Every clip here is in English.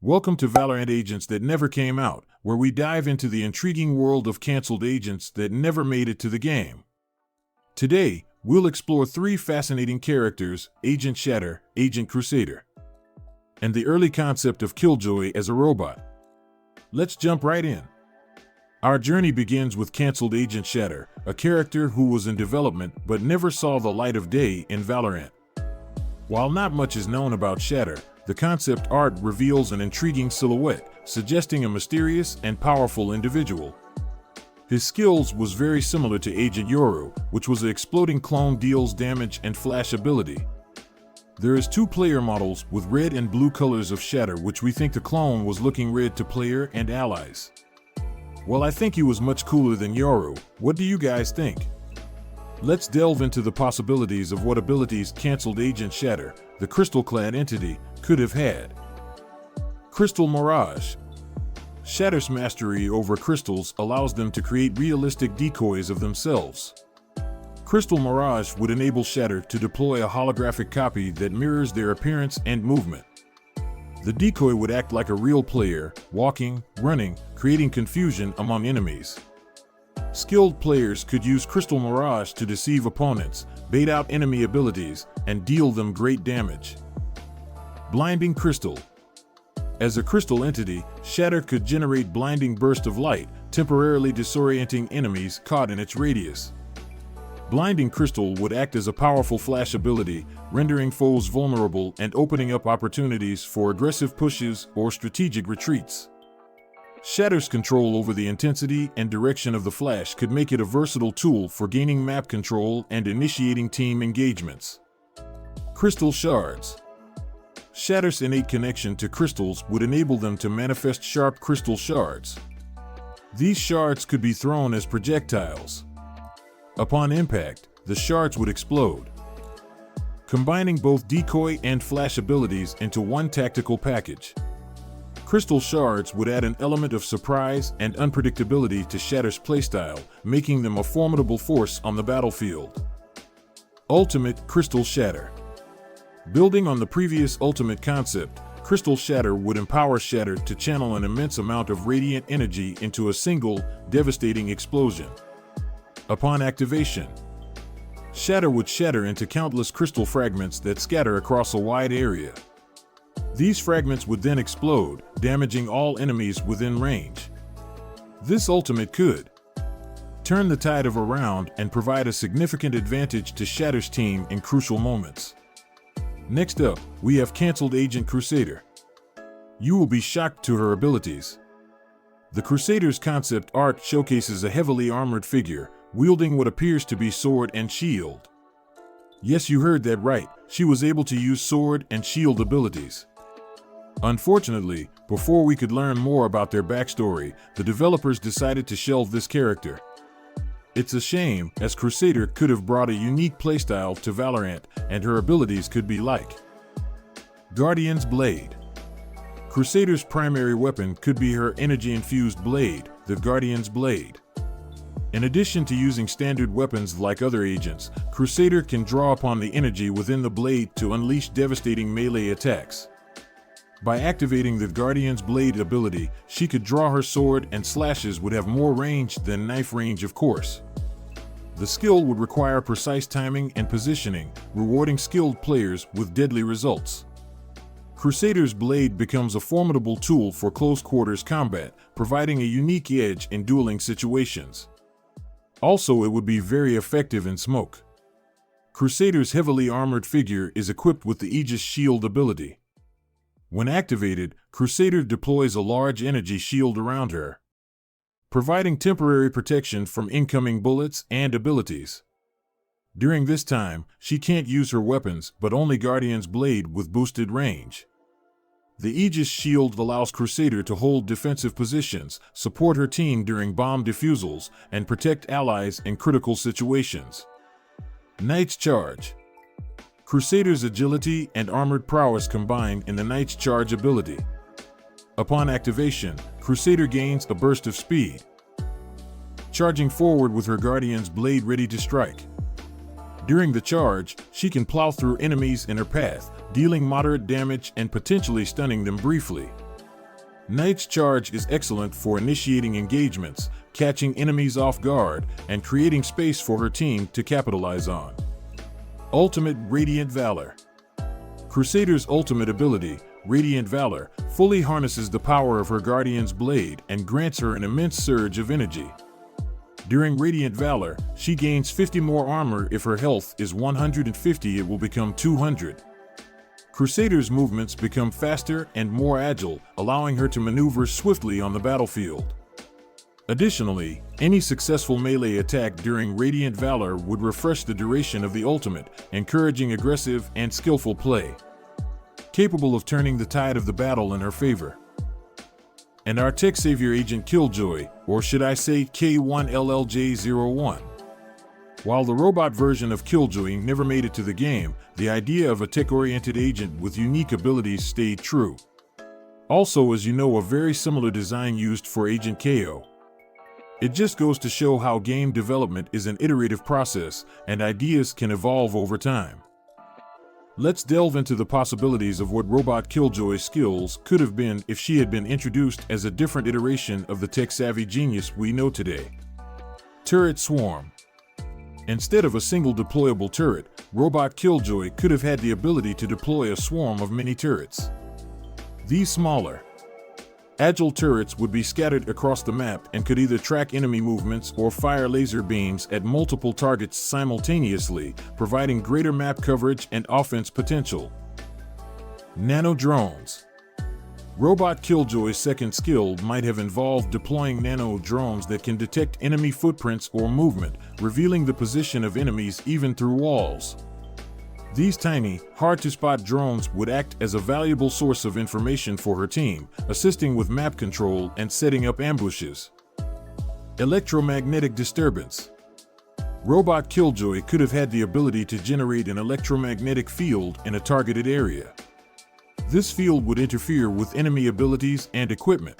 Welcome to Valorant Agents That Never Came Out, where we dive into the intriguing world of canceled agents that never made it to the game. Today, we'll explore three fascinating characters: Agent Shatter, Agent Crusader, and the early concept of Killjoy as a robot. Let's jump right in. Our journey begins with canceled Agent Shatter, a character who was in development but never saw the light of day in Valorant. While not much is known about Shatter, the concept art reveals an intriguing silhouette, suggesting a mysterious and powerful individual. His skills was very similar to Agent Yoru, which was an exploding clone deals damage and flash ability. There is two player models with red and blue colors of Shatter, which we think the clone was looking red to player and allies. Well, I think he was much cooler than Yoru. What do you guys think? Let's delve into the possibilities of what abilities canceled Agent Shatter, the crystal-clad entity, could have had. Crystal Mirage. Shatter's mastery over crystals allows them to create realistic decoys of themselves. Crystal Mirage would enable Shatter to deploy a holographic copy that mirrors their appearance and movement. The decoy would act like a real player, walking, running, creating confusion among enemies. Skilled players could use Crystal Mirage to deceive opponents, bait out enemy abilities, and deal them great damage. Blinding Crystal. As a crystal entity, Shatter could generate blinding burst of light, temporarily disorienting enemies caught in its radius. Blinding Crystal would act as a powerful flash ability, rendering foes vulnerable and opening up opportunities for aggressive pushes or strategic retreats. Shatter's control over the intensity and direction of the flash could make it a versatile tool for gaining map control and initiating team engagements. Crystal Shards. Shatter's innate connection to crystals would enable them to manifest sharp crystal shards. These shards could be thrown as projectiles. Upon impact, the shards would explode, combining both decoy and flash abilities into one tactical package. Crystal shards would add an element of surprise and unpredictability to Shatter's playstyle, making them a formidable force on the battlefield. Ultimate Crystal Shatter. Building on the previous Ultimate concept, Crystal Shatter would empower Shatter to channel an immense amount of radiant energy into a single, devastating explosion. Upon activation, Shatter would shatter into countless crystal fragments that scatter across a wide area. These fragments would then explode, damaging all enemies within range. This ultimate could turn the tide of a round and provide a significant advantage to Shatter's team in crucial moments. Next up, we have canceled Agent Crusader. You will be shocked to her abilities. The Crusader's concept art showcases a heavily armored figure, wielding what appears to be sword and shield. Yes, you heard that right, she was able to use sword and shield abilities. Unfortunately, before we could learn more about their backstory, the developers decided to shelve this character. It's a shame, as Crusader could have brought a unique playstyle to Valorant, and her abilities could be like Guardian's Blade. Crusader's primary weapon could be her energy-infused blade, the Guardian's Blade. In addition to using standard weapons like other agents, Crusader can draw upon the energy within the blade to unleash devastating melee attacks. By activating the Guardian's Blade ability, she could draw her sword, and slashes would have more range than knife range, of course. The skill would require precise timing and positioning, rewarding skilled players with deadly results. Crusader's Blade becomes a formidable tool for close-quarters combat, providing a unique edge in dueling situations. Also, it would be very effective in smoke. Crusader's heavily armored figure is equipped with the Aegis Shield ability. When activated, Crusader deploys a large energy shield around her, providing temporary protection from incoming bullets and abilities. During this time, she can't use her weapons, but only Guardian's Blade with boosted range. The Aegis Shield allows Crusader to hold defensive positions, support her team during bomb defusals, and protect allies in critical situations. Knight's Charge. Crusader's agility and armored prowess combine in the Knight's Charge ability. Upon activation, Crusader gains a burst of speed, charging forward with her Guardian's Blade ready to strike. During the charge, she can plow through enemies in her path, dealing moderate damage and potentially stunning them briefly. Knight's Charge is excellent for initiating engagements, catching enemies off guard, and creating space for her team to capitalize on. Ultimate Radiant Valor. Crusader's ultimate ability, Radiant Valor, fully harnesses the power of her Guardian's blade and grants her an immense surge of energy. During Radiant Valor, she gains 50 more armor. If her health is 150, it will become 200. Crusader's movements become faster and more agile, allowing her to maneuver swiftly on the battlefield. Additionally, any successful melee attack during Radiant Valor would refresh the duration of the ultimate, encouraging aggressive and skillful play, capable of turning the tide of the battle in her favor. And our tech savior agent Killjoy, or should I say K1LLJ01. While the robot version of Killjoy never made it to the game, the idea of a tech-oriented agent with unique abilities stayed true. Also, as you know, a very similar design used for Agent KO. It just goes to show how game development is an iterative process, and ideas can evolve over time. Let's delve into the possibilities of what Robot Killjoy's skills could have been if she had been introduced as a different iteration of the tech-savvy genius we know today. Turret Swarm. Instead of a single deployable turret, Robot Killjoy could have had the ability to deploy a swarm of mini turrets. These smaller, agile turrets would be scattered across the map and could either track enemy movements or fire laser beams at multiple targets simultaneously, providing greater map coverage and offense potential. Nano Drones. Robot Killjoy's second skill might have involved deploying nano drones that can detect enemy footprints or movement, revealing the position of enemies even through walls. These tiny, hard-to-spot drones would act as a valuable source of information for her team, assisting with map control and setting up ambushes. Electromagnetic disturbance. Robot Killjoy could have had the ability to generate an electromagnetic field in a targeted area. This field would interfere with enemy abilities and equipment,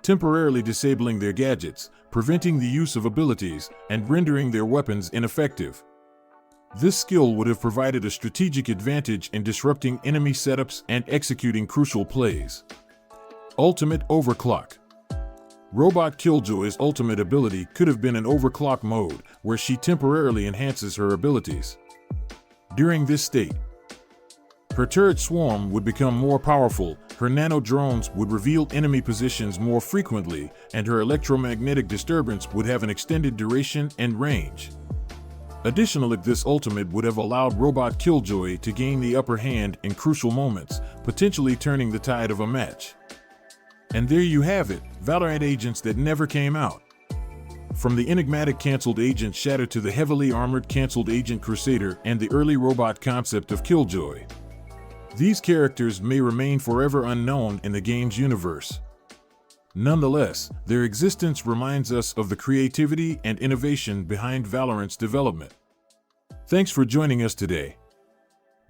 temporarily disabling their gadgets, preventing the use of abilities, and rendering their weapons ineffective. This skill would have provided a strategic advantage in disrupting enemy setups and executing crucial plays. Ultimate Overclock. Robot Killjoy's ultimate ability could have been an overclock mode, where she temporarily enhances her abilities. During this state, her turret swarm would become more powerful, her nano drones would reveal enemy positions more frequently, and her electromagnetic disturbance would have an extended duration and range. Additionally, this ultimate would have allowed Robot Killjoy to gain the upper hand in crucial moments, potentially turning the tide of a match. And there you have it, Valorant agents that never came out. From the enigmatic cancelled agent Shatter to the heavily armored cancelled agent Crusader and the early robot concept of Killjoy. These characters may remain forever unknown in the game's universe. Nonetheless, their existence reminds us of the creativity and innovation behind Valorant's development. Thanks for joining us today.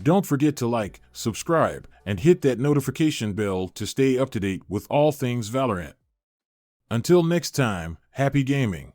Don't forget to like, subscribe, and hit that notification bell to stay up to date with all things Valorant. Until next time, happy gaming.